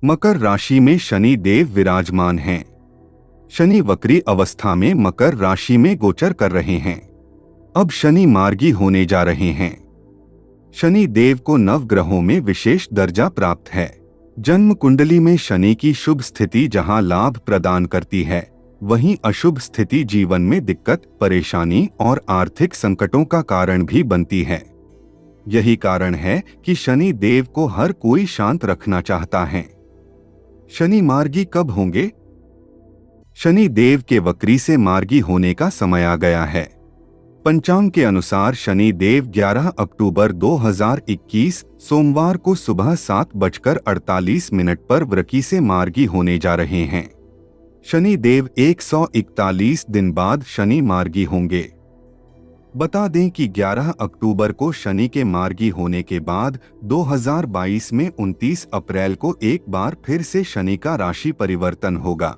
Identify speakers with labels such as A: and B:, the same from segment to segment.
A: मकर राशि में शनि देव विराजमान हैं। शनि वक्री अवस्था में मकर राशि में गोचर कर रहे हैं। अब शनि मार्गी होने जा रहे हैं। शनि देव को नवग्रहों में विशेष दर्जा प्राप्त है। जन्म कुंडली में शनि की शुभ स्थिति जहां लाभ प्रदान करती है, वहीं अशुभ स्थिति जीवन में दिक्कत, परेशानी और आर्थिक संकटों का कारण भी बनती है। यही कारण है कि शनि देव को हर कोई शांत रखना चाहता है। शनि मार्गी कब होंगे? शनि देव के वक्री से मार्गी होने का समय आ गया है। पंचांग के अनुसार शनि देव 11 अक्टूबर 2021 सोमवार को सुबह 7:48 पर वृकी से मार्गी होने जा रहे हैं। शनि देव 141 दिन बाद शनि मार्गी होंगे। बता दें कि 11 अक्टूबर को शनि के मार्गी होने के बाद 2022 में 29 अप्रैल को एक बार फिर से शनि का राशि परिवर्तन होगा।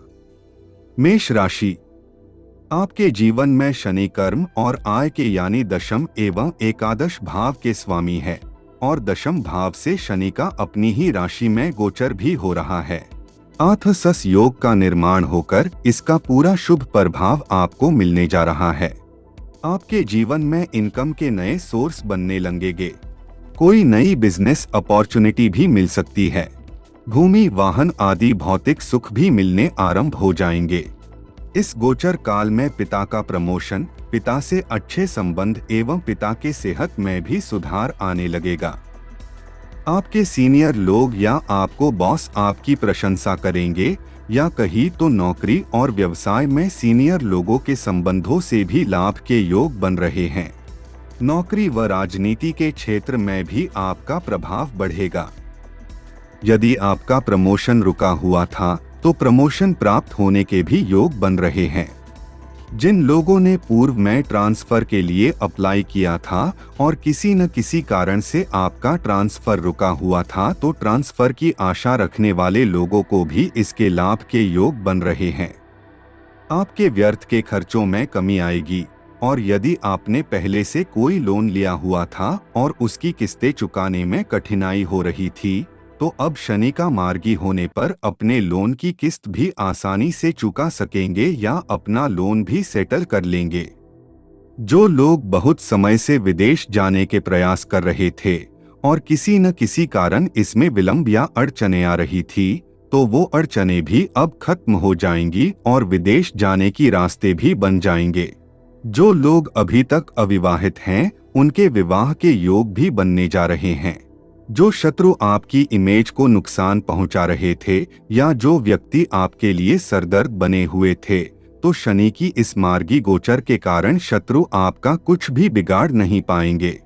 A: मेष राशि। आपके जीवन में शनि कर्म और आय के यानी दशम एवं एकादश भाव के स्वामी है और दशम भाव से शनि का अपनी ही राशि में गोचर भी हो रहा है। आथ-सस योग का निर्माण होकर इसका पूरा शुभ प्रभाव आपको मिलने जा रहा है। आपके जीवन में इनकम के नए सोर्स बनने लगेंगे। कोई नई बिजनेस अपॉर्चुनिटी भी मिल सकती है। भूमि, वाहन आदि भौतिक सुख भी मिलने आरंभ हो जाएंगे। इस गोचर काल में पिता का प्रमोशन, पिता से अच्छे संबंध एवं पिता के सेहत में भी सुधार आने लगेगा। आपके सीनियर लोग या आपको बॉस आपकी प्रशंसा करेंगे या कहीं तो नौकरी और व्यवसाय में सीनियर लोगों के संबंधों से भी लाभ के योग बन रहे हैं। नौकरी व राजनीति के क्षेत्र में भी आपका प्रभाव बढ़ेगा। यदि आपका प्रमोशन रुका हुआ था तो प्रमोशन प्राप्त होने के भी योग बन रहे हैं। जिन लोगों ने पूर्व में ट्रांसफर के लिए अप्लाई किया था और किसी न किसी कारण से आपका ट्रांसफर रुका हुआ था, तो ट्रांसफर की आशा रखने वाले लोगों को भी इसके लाभ के योग बन रहे हैं। आपके व्यर्थ के खर्चों में कमी आएगी और यदि आपने पहले से कोई लोन लिया हुआ था और उसकी किस्तें चुकाने में कठिनाई हो रही थी, तो अब शनि का मार्गी होने पर अपने लोन की किस्त भी आसानी से चुका सकेंगे या अपना लोन भी सेटल कर लेंगे। जो लोग बहुत समय से विदेश जाने के प्रयास कर रहे थे और किसी न किसी कारण इसमें विलंब या अड़चनें आ रही थी, तो वो अड़चनें भी अब खत्म हो जाएंगी और विदेश जाने की रास्ते भी बन जाएंगे। जो लोग अभी तक अविवाहित हैं, उनके विवाह के योग भी बनने जा रहे हैं। जो शत्रु आपकी इमेज को नुकसान पहुंचा रहे थे या जो व्यक्ति आपके लिए सरदर्द बने हुए थे, तो शनि की इस मार्गी गोचर के कारण शत्रु आपका कुछ भी बिगाड़ नहीं पाएंगे।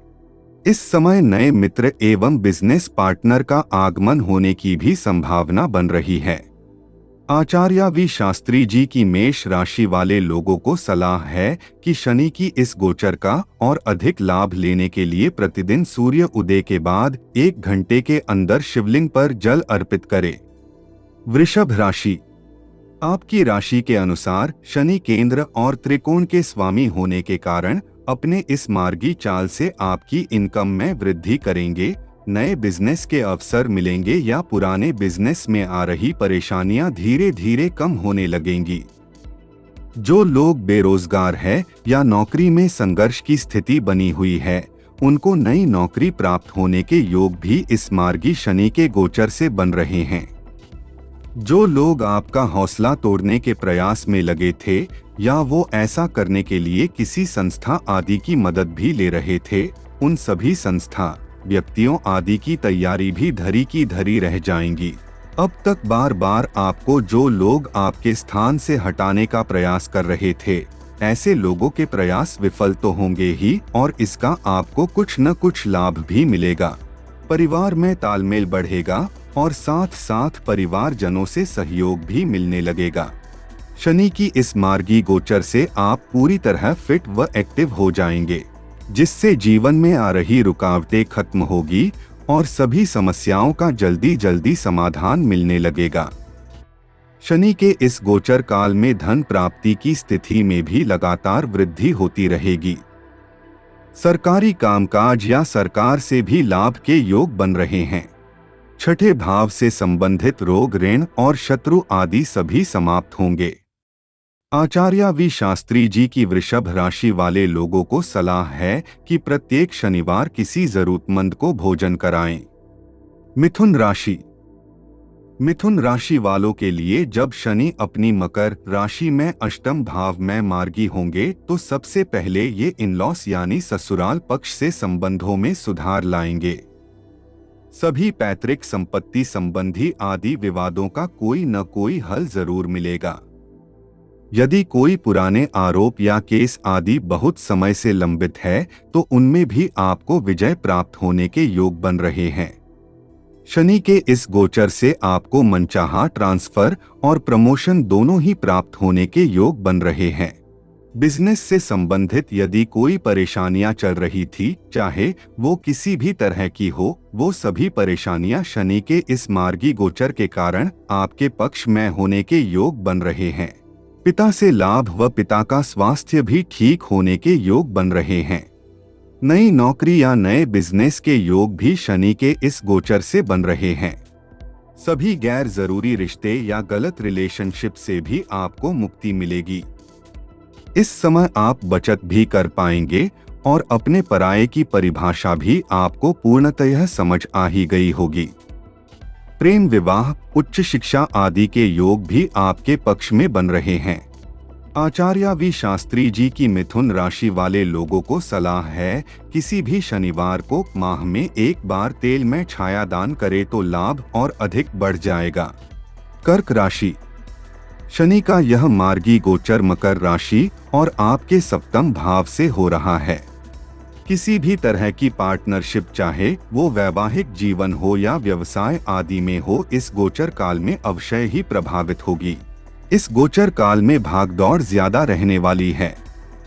A: इस समय नए मित्र एवं बिजनेस पार्टनर का आगमन होने की भी संभावना बन रही है। आचार्य वी शास्त्री जी की मेष राशि वाले लोगों को सलाह है कि शनि की इस गोचर का और अधिक लाभ लेने के लिए प्रतिदिन सूर्य उदय के बाद 1 घंटे के अंदर शिवलिंग पर जल अर्पित करें। वृषभ राशि। आपकी राशि के अनुसार शनि केंद्र और त्रिकोण के स्वामी होने के कारण अपने इस मार्गी चाल से आपकी इनकम में वृद्धि करेंगे। नए बिजनेस के अवसर मिलेंगे या पुराने बिजनेस में आ रही परेशानियां धीरे धीरे कम होने लगेंगी। जो लोग बेरोजगार हैं या नौकरी में संघर्ष की स्थिति बनी हुई है, उनको नई नौकरी प्राप्त होने के योग भी इस मार्गी शनि के गोचर से बन रहे हैं। जो लोग आपका हौसला तोड़ने के प्रयास में लगे थे या वो ऐसा करने के लिए किसी संस्था आदि की मदद भी ले रहे थे, उन सभी संस्था, व्यक्तियों आदि की तैयारी भी धरी की धरी रह जाएंगी। अब तक बार बार आपको जो लोग आपके स्थान से हटाने का प्रयास कर रहे थे, ऐसे लोगों के प्रयास विफल तो होंगे ही और इसका आपको कुछ न कुछ लाभ भी मिलेगा। परिवार में तालमेल बढ़ेगा और साथ साथ परिवारजनों से सहयोग भी मिलने लगेगा। शनि की इस मार्गी गोचर से आप पूरी तरह फिट व एक्टिव हो जाएंगे, जिससे जीवन में आ रही रुकावटें खत्म होगी और सभी समस्याओं का जल्दी जल्दी समाधान मिलने लगेगा। शनि के इस गोचर काल में धन प्राप्ति की स्थिति में भी लगातार वृद्धि होती रहेगी। सरकारी कामकाज या सरकार से भी लाभ के योग बन रहे हैं। छठे भाव से संबंधित रोग, ऋण और शत्रु आदि सभी समाप्त होंगे। आचार्य वी शास्त्री जी की वृषभ राशि वाले लोगों को सलाह है कि प्रत्येक शनिवार किसी जरूरतमंद को भोजन कराएं। मिथुन राशि। मिथुन राशि वालों के लिए जब शनि अपनी मकर राशि में अष्टम भाव में मार्गी होंगे तो सबसे पहले ये इन-लॉस यानी ससुराल पक्ष से संबंधों में सुधार लाएंगे। सभी पैतृक संपत्ति संबंधी आदि विवादों का कोई न कोई हल जरूर मिलेगा। यदि कोई पुराने आरोप या केस आदि बहुत समय से लंबित है तो उनमें भी आपको विजय प्राप्त होने के योग बन रहे हैं। शनि के इस गोचर से आपको मनचाहा ट्रांसफर और प्रमोशन दोनों ही प्राप्त होने के योग बन रहे हैं। बिजनेस से संबंधित यदि कोई परेशानियां चल रही थी, चाहे वो किसी भी तरह की हो, वो सभी परेशानियां शनि के इस मार्गी गोचर के कारण आपके पक्ष में होने के योग बन रहे हैं। पिता से लाभ व पिता का स्वास्थ्य भी ठीक होने के योग बन रहे हैं। नई नौकरी या नए बिजनेस के योग भी शनि के इस गोचर से बन रहे हैं। सभी गैर जरूरी रिश्ते या गलत रिलेशनशिप से भी आपको मुक्ति मिलेगी। इस समय आप बचत भी कर पाएंगे और अपने पराये की परिभाषा भी आपको पूर्णतः समझ आ ही गई होगी। प्रेम, विवाह, उच्च शिक्षा आदि के योग भी आपके पक्ष में बन रहे हैं। आचार्य वी शास्त्री जी की मिथुन राशि वाले लोगों को सलाह है किसी भी शनिवार को माह में एक बार तेल में छाया दान करे तो लाभ और अधिक बढ़ जाएगा। कर्क राशि। शनि का यह मार्गी गोचर मकर राशि और आपके सप्तम भाव से हो रहा है। किसी भी तरह की पार्टनरशिप, चाहे वो वैवाहिक जीवन हो या व्यवसाय आदि में हो, इस गोचर काल में अवश्य ही प्रभावित होगी। इस गोचर काल में भागदौड़ ज्यादा रहने वाली है,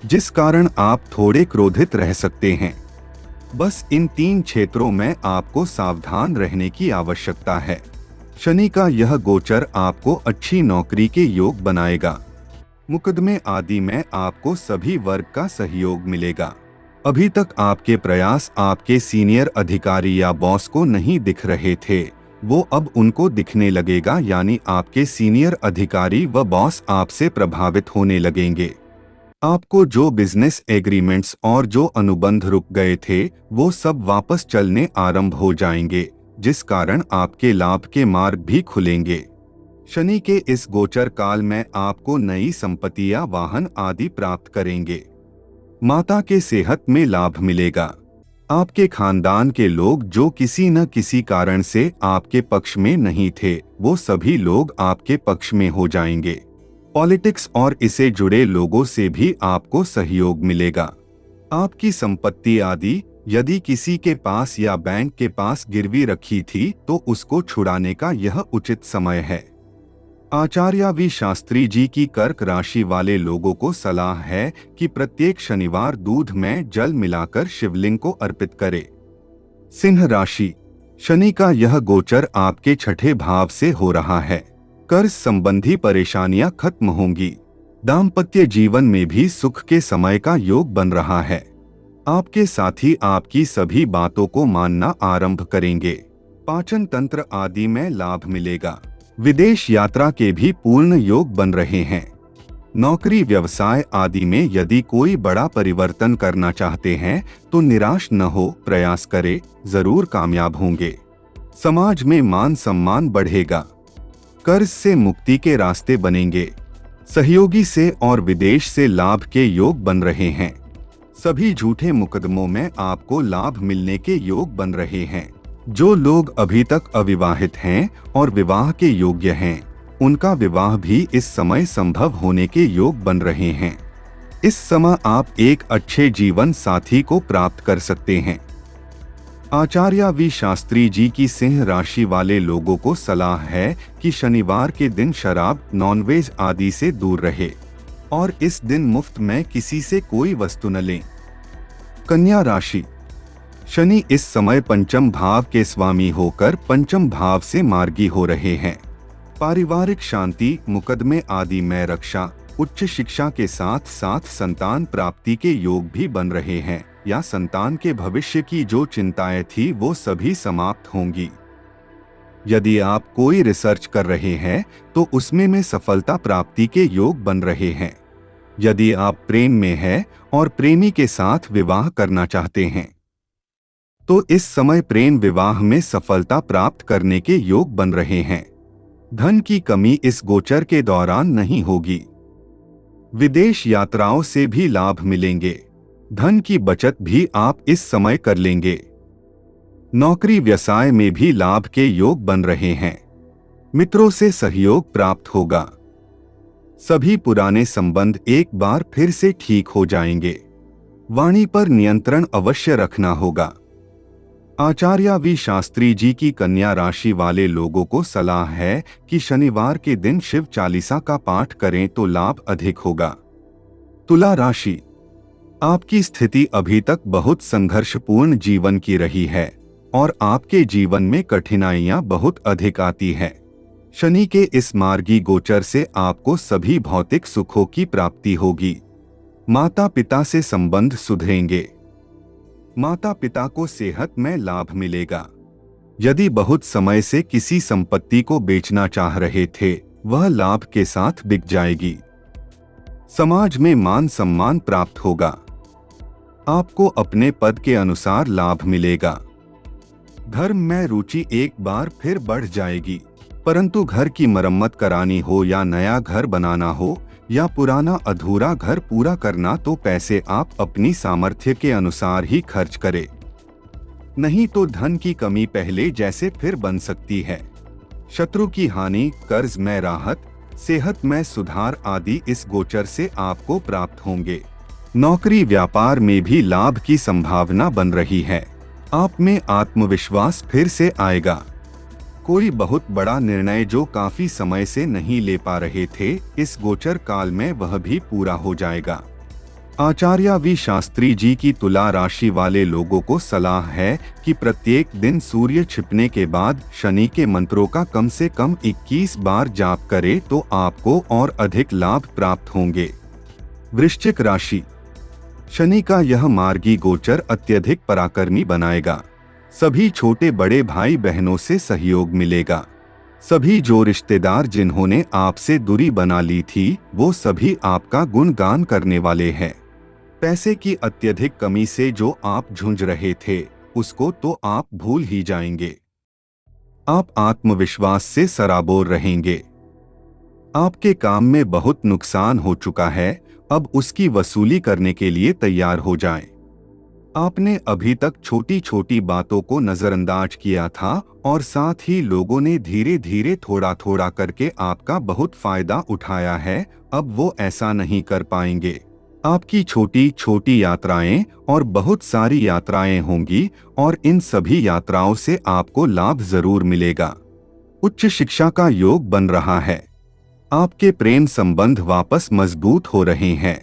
A: जिस कारण आप थोड़े क्रोधित रह सकते हैं। बस इन 3 क्षेत्रों में आपको सावधान रहने की आवश्यकता है। शनि का यह गोचर आपको अच्छी नौकरी के योग बनाएगा। मुकदमे आदि में आपको सभी वर्ग का सहयोग मिलेगा। अभी तक आपके प्रयास आपके सीनियर अधिकारी या बॉस को नहीं दिख रहे थे, वो अब उनको दिखने लगेगा, यानी आपके सीनियर अधिकारी व बॉस आपसे प्रभावित होने लगेंगे। आपको जो बिजनेस एग्रीमेंट्स और जो अनुबंध रुक गए थे वो सब वापस चलने आरंभ हो जाएंगे, जिस कारण आपके लाभ के मार्ग भी खुलेंगे। शनि के इस गोचर काल में आपको नई संपत्तियां, वाहन आदि प्राप्त करेंगे। माता के सेहत में लाभ मिलेगा। आपके खानदान के लोग जो किसी न किसी कारण से आपके पक्ष में नहीं थे, वो सभी लोग आपके पक्ष में हो जाएंगे। पॉलिटिक्स और इससे जुड़े लोगों से भी आपको सहयोग मिलेगा। आपकी संपत्ति आदि यदि किसी के पास या बैंक के पास गिरवी रखी थी तो उसको छुड़ाने का यह उचित समय है। आचार्य वी शास्त्री जी की कर्क राशि वाले लोगों को सलाह है कि प्रत्येक शनिवार दूध में जल मिलाकर शिवलिंग को अर्पित करें। सिंह राशि। शनि का यह गोचर आपके छठे भाव से हो रहा है। कर्ज संबंधी परेशानियां खत्म होंगी। दाम्पत्य जीवन में भी सुख के समय का योग बन रहा है। आपके साथी आपकी सभी बातों को मानना आरंभ करेंगे। पाचन तंत्र आदि में लाभ मिलेगा। विदेश यात्रा के भी पूर्ण योग बन रहे हैं। नौकरी, व्यवसाय आदि में यदि कोई बड़ा परिवर्तन करना चाहते हैं तो निराश न हो, प्रयास करें, जरूर कामयाब होंगे। समाज में मान सम्मान बढ़ेगा। कर्ज से मुक्ति के रास्ते बनेंगे। सहयोगी से और विदेश से लाभ के योग बन रहे हैं। सभी झूठे मुकदमों में आपको लाभ मिलने के योग बन रहे हैं। जो लोग अभी तक अविवाहित हैं और विवाह के योग्य हैं, उनका विवाह भी इस समय संभव होने के योग बन रहे हैं। इस समय आप एक अच्छे जीवन साथी को प्राप्त कर सकते हैं। आचार्य वी शास्त्री जी की सिंह राशि वाले लोगों को सलाह है कि शनिवार के दिन शराब, नॉनवेज आदि से दूर रहे और इस दिन मुफ्त में किसी से कोई वस्तु न लें। कन्या राशि। शनि इस समय पंचम भाव के स्वामी होकर पंचम भाव से मार्गी हो रहे हैं। पारिवारिक शांति, मुकदमे आदि में रक्षा, उच्च शिक्षा के साथ साथ संतान प्राप्ति के योग भी बन रहे हैं या संतान के भविष्य की जो चिंताएं थी वो सभी समाप्त होंगी। यदि आप कोई रिसर्च कर रहे हैं तो उसमें में सफलता प्राप्ति के योग बन रहे हैं। यदि आप प्रेम में हैं और प्रेमी के साथ विवाह करना चाहते हैं तो इस समय प्रेम विवाह में सफलता प्राप्त करने के योग बन रहे हैं। धन की कमी इस गोचर के दौरान नहीं होगी। विदेश यात्राओं से भी लाभ मिलेंगे। धन की बचत भी आप इस समय कर लेंगे। नौकरी व्यवसाय में भी लाभ के योग बन रहे हैं। मित्रों से सहयोग प्राप्त होगा। सभी पुराने संबंध एक बार फिर से ठीक हो जाएंगे। वाणी पर नियंत्रण अवश्य रखना होगा। आचार्य वी शास्त्री जी की कन्या राशि वाले लोगों को सलाह है कि शनिवार के दिन शिव चालीसा का पाठ करें तो लाभ अधिक होगा। तुला राशि, आपकी स्थिति अभी तक बहुत संघर्षपूर्ण जीवन की रही है और आपके जीवन में कठिनाइयां बहुत अधिक आती है। शनि के इस मार्गी गोचर से आपको सभी भौतिक सुखों की प्राप्ति होगी। माता पिता से संबंध सुधरेंगे। माता पिता को सेहत में लाभ मिलेगा। यदि बहुत समय से किसी संपत्ति को बेचना चाह रहे थे वह लाभ के साथ बिक जाएगी। समाज में मान सम्मान प्राप्त होगा। आपको अपने पद के अनुसार लाभ मिलेगा। धर्म में रुचि एक बार फिर बढ़ जाएगी। परंतु घर की मरम्मत करानी हो या नया घर बनाना हो या पुराना अधूरा घर पूरा करना तो पैसे आप अपनी सामर्थ्य के अनुसार ही खर्च करें, नहीं तो धन की कमी पहले जैसे फिर बन सकती है। शत्रु की हानि, कर्ज में राहत, सेहत में सुधार आदि इस गोचर से आपको प्राप्त होंगे। नौकरी व्यापार में भी लाभ की संभावना बन रही है। आप में आत्मविश्वास फिर से आएगा। कोई बहुत बड़ा निर्णय जो काफी समय से नहीं ले पा रहे थे इस गोचर काल में वह भी पूरा हो जाएगा। आचार्य वी शास्त्री जी की तुला राशि वाले लोगों को सलाह है कि प्रत्येक दिन सूर्य छिपने के बाद शनि के मंत्रों का कम से कम 21 बार जाप करें तो आपको और अधिक लाभ प्राप्त होंगे। वृश्चिक राशि, शनि का यह मार्गी गोचर अत्यधिक पराक्रमी बनाएगा। सभी छोटे बड़े भाई बहनों से सहयोग मिलेगा। सभी जो रिश्तेदार जिन्होंने आपसे दूरी बना ली थी वो सभी आपका गुणगान करने वाले हैं। पैसे की अत्यधिक कमी से जो आप झुंझ रहे थे उसको तो आप भूल ही जाएंगे। आप आत्मविश्वास से सराबोर रहेंगे। आपके काम में बहुत नुकसान हो चुका है, अब उसकी वसूली करने के लिए तैयार हो जाएं। आपने अभी तक छोटी छोटी बातों को नजरअंदाज किया था और साथ ही लोगों ने धीरे धीरे थोड़ा थोड़ा करके आपका बहुत फायदा उठाया है। अब वो ऐसा नहीं कर पाएंगे। आपकी छोटी छोटी यात्राएं और बहुत सारी यात्राएं होंगी और इन सभी यात्राओं से आपको लाभ जरूर मिलेगा। उच्च शिक्षा का योग बन रहा है। आपके प्रेम संबंध वापस मजबूत हो रहे हैं।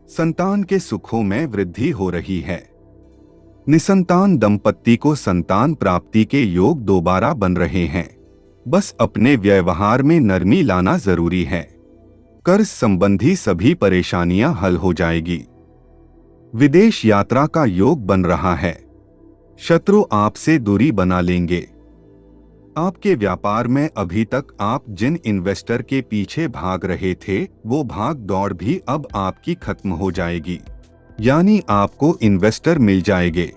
A: संतान के सुखों में वृद्धि हो रही है। निसंतान दंपत्ति को संतान प्राप्ति के योग दोबारा बन रहे हैं। बस अपने व्यवहार में नरमी लाना जरूरी है। कर्ज संबंधी सभी परेशानियां हल हो जाएगी। विदेश यात्रा का योग बन रहा है। शत्रु आपसे दूरी बना लेंगे। आपके व्यापार में अभी तक आप जिन इन्वेस्टर के पीछे भाग रहे थे वो भाग दौड़ भी अब आपकी खत्म हो जाएगी, यानी आपको इन्वेस्टर मिल जाएंगे।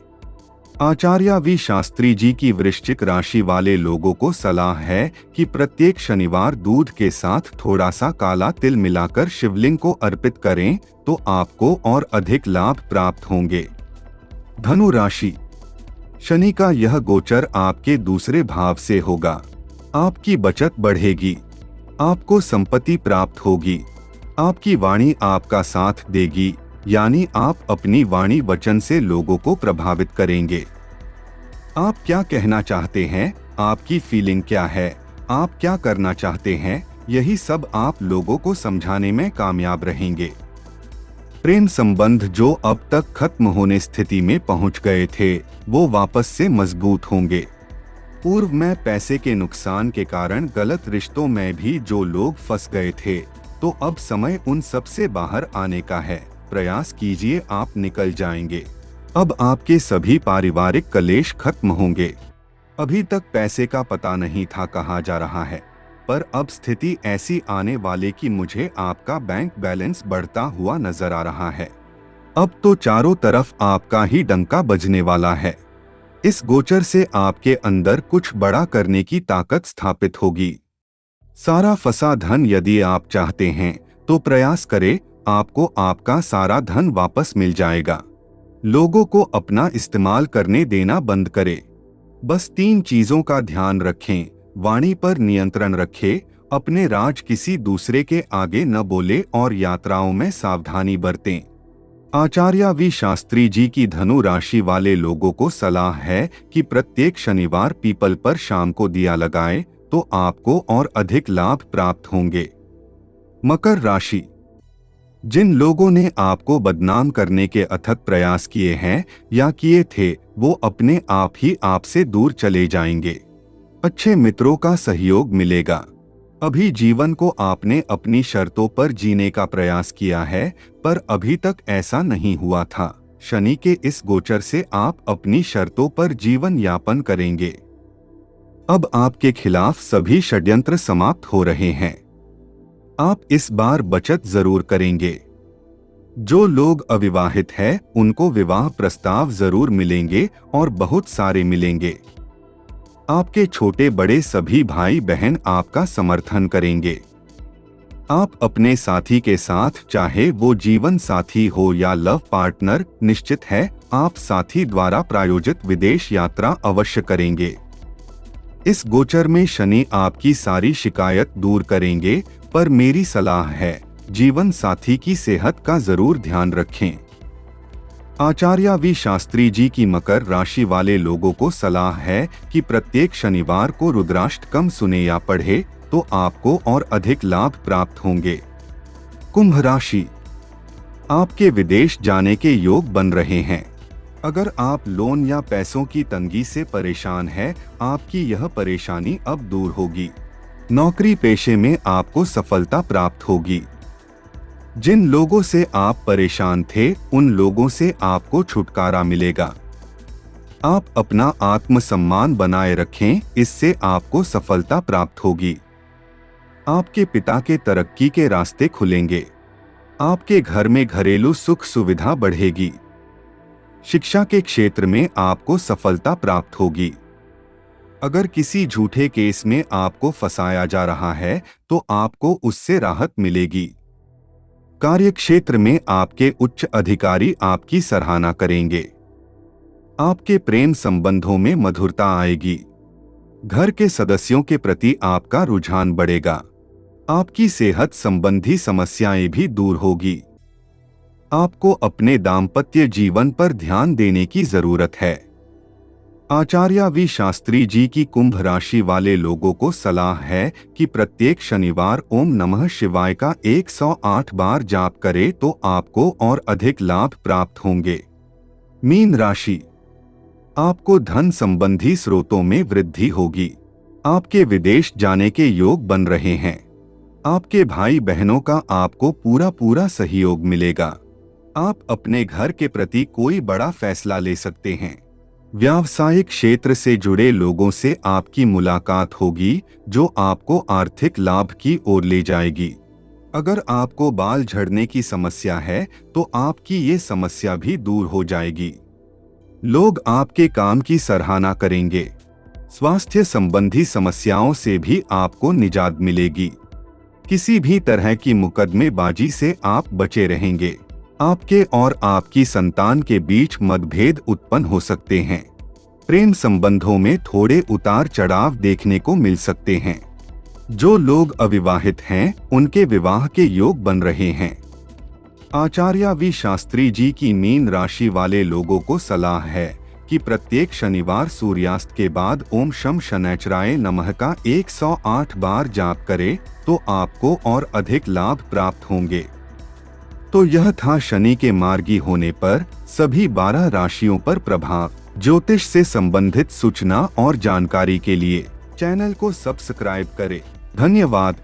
A: आचार्य वी शास्त्री जी की वृश्चिक राशि वाले लोगों को सलाह है कि प्रत्येक शनिवार दूध के साथ थोड़ा सा काला तिल मिलाकर शिवलिंग को अर्पित करें तो आपको और अधिक लाभ प्राप्त होंगे। धनु राशि, शनि का यह गोचर आपके दूसरे भाव से होगा। आपकी बचत बढ़ेगी। आपको संपत्ति प्राप्त होगी। आपकी वाणी आपका साथ देगी, यानी आप अपनी वाणी वचन से लोगों को प्रभावित करेंगे। आप क्या कहना चाहते हैं, आपकी फीलिंग क्या है, आप क्या करना चाहते हैं, यही सब आप लोगों को समझाने में कामयाब रहेंगे। प्रेम संबंध जो अब तक खत्म होने स्थिति में पहुंच गए थे वो वापस से मजबूत होंगे। पूर्व में पैसे के नुकसान के कारण गलत रिश्तों में भी जो लोग फंस गए थे तो अब समय उन सब से बाहर आने का है। प्रयास कीजिए, आप निकल जाएंगे। अब आपके सभी पारिवारिक कलेश खत्म होंगे। अभी तक पैसे का पता नहीं था कहाँ जा रहा है, पर अब स्थिति ऐसी आने वाले कि मुझे आपका बैंक बैलेंस बढ़ता हुआ नजर आ रहा है। अब तो चारों तरफ आपका ही डंका बजने वाला है। इस गोचर से आपके अंदर कुछ बड़ा करने की ताकत स्थापित होगी। सारा फंसा धन यदि आप चाहते हैं तो प्रयास करें, आपको आपका सारा धन वापस मिल जाएगा। लोगों को अपना इस्तेमाल करने देना बंद करें। बस 3 चीजों का ध्यान रखें। वाणी पर नियंत्रण रखें, अपने राज किसी दूसरे के आगे न बोले और यात्राओं में सावधानी बरतें। आचार्य वी शास्त्री जी की धनु राशि वाले लोगों को सलाह है कि प्रत्येक शनिवार पीपल पर शाम को दिया लगाएं तो आपको और अधिक लाभ प्राप्त होंगे। मकर राशि। जिन लोगों ने आपको बदनाम करने के अथक प्रयास किए हैं या किए थे, वो अपने आप ही आपसे दूर चले जाएंगे। अच्छे मित्रों का सहयोग मिलेगा। अभी जीवन को आपने अपनी शर्तों पर जीने का प्रयास किया है, पर अभी तक ऐसा नहीं हुआ था। शनि के इस गोचर से आप अपनी शर्तों पर जीवन यापन करेंगे। अब आपके खिलाफ सभी षड्यंत्र समाप्त हो रहे हैं। आप इस बार बचत जरूर करेंगे। जो लोग अविवाहित हैं, उनको विवाह प्रस्ताव जरूर मिलेंगे और बहुत सारे मिलेंगे। आपके छोटे बड़े सभी भाई बहन आपका समर्थन करेंगे। आप अपने साथी के साथ, चाहे वो जीवन साथी हो या लव पार्टनर, निश्चित है आप साथी द्वारा प्रायोजित विदेश यात्रा अवश्य करेंगे। इस गोचर में शनि आपकी सारी शिकायत दूर करेंगे, पर मेरी सलाह है जीवन साथी की सेहत का जरूर ध्यान रखें। आचार्य वी शास्त्री जी की मकर राशि वाले लोगों को सलाह है कि प्रत्येक शनिवार को रुद्राष्टकम सुने या पढ़े तो आपको और अधिक लाभ प्राप्त होंगे। कुंभ राशि। आपके विदेश जाने के योग बन रहे हैं। अगर आप लोन या पैसों की तंगी से परेशान हैं, आपकी यह परेशानी अब दूर होगी। नौकरी पेशे में आपको सफलता प्राप्त होगी। जिन लोगों से आप परेशान थे, उन लोगों से आपको छुटकारा मिलेगा। आप अपना आत्मसम्मान बनाए रखें, इससे आपको सफलता प्राप्त होगी। आपके पिता के तरक्की के रास्ते खुलेंगे। आपके घर में घरेलू सुख सुविधा बढ़ेगी। शिक्षा के क्षेत्र में आपको सफलता प्राप्त होगी। अगर किसी झूठे केस में आपको फंसाया जा रहा है तो आपको उससे राहत मिलेगी। कार्यक्षेत्र में आपके उच्च अधिकारी आपकी सराहना करेंगे। आपके प्रेम संबंधों में मधुरता आएगी। घर के सदस्यों के प्रति आपका रुझान बढ़ेगा। आपकी सेहत संबंधी समस्याएं भी दूर होगी। आपको अपने दाम्पत्य जीवन पर ध्यान देने की जरूरत है। आचार्य वी शास्त्री जी की कुंभ राशि वाले लोगों को सलाह है कि प्रत्येक शनिवार ओम नमः शिवाय का 108 बार जाप करें तो आपको और अधिक लाभ प्राप्त होंगे। मीन राशि। आपको धन संबंधी स्रोतों में वृद्धि होगी। आपके विदेश जाने के योग बन रहे हैं। आपके भाई बहनों का आपको पूरा सहयोग मिलेगा। आप अपने घर के प्रति कोई बड़ा फैसला ले सकते हैं। व्यावसायिक क्षेत्र से जुड़े लोगों से आपकी मुलाकात होगी, जो आपको आर्थिक लाभ की ओर ले जाएगी। अगर आपको बाल झड़ने की समस्या है तो आपकी ये समस्या भी दूर हो जाएगी। लोग आपके काम की सराहना करेंगे। स्वास्थ्य संबंधी समस्याओं से भी आपको निजात मिलेगी। किसी भी तरह की मुकदमेबाजी से आप बचे रहेंगे। आपके और आपकी संतान के बीच मतभेद उत्पन्न हो सकते हैं। प्रेम संबंधों में थोड़े उतार चढ़ाव देखने को मिल सकते हैं। जो लोग अविवाहित हैं, उनके विवाह के योग बन रहे हैं। आचार्य वी शास्त्री जी की मीन राशि वाले लोगों को सलाह है कि प्रत्येक शनिवार सूर्यास्त के बाद ओम शम शनैचराय नमः का 108 बार जाप करें तो आपको और अधिक लाभ प्राप्त होंगे। तो यह था शनि के मार्गी होने पर सभी 12 राशियों पर प्रभाव। ज्योतिष से संबंधित सूचना और जानकारी के लिए चैनल को सब्सक्राइब करें। धन्यवाद।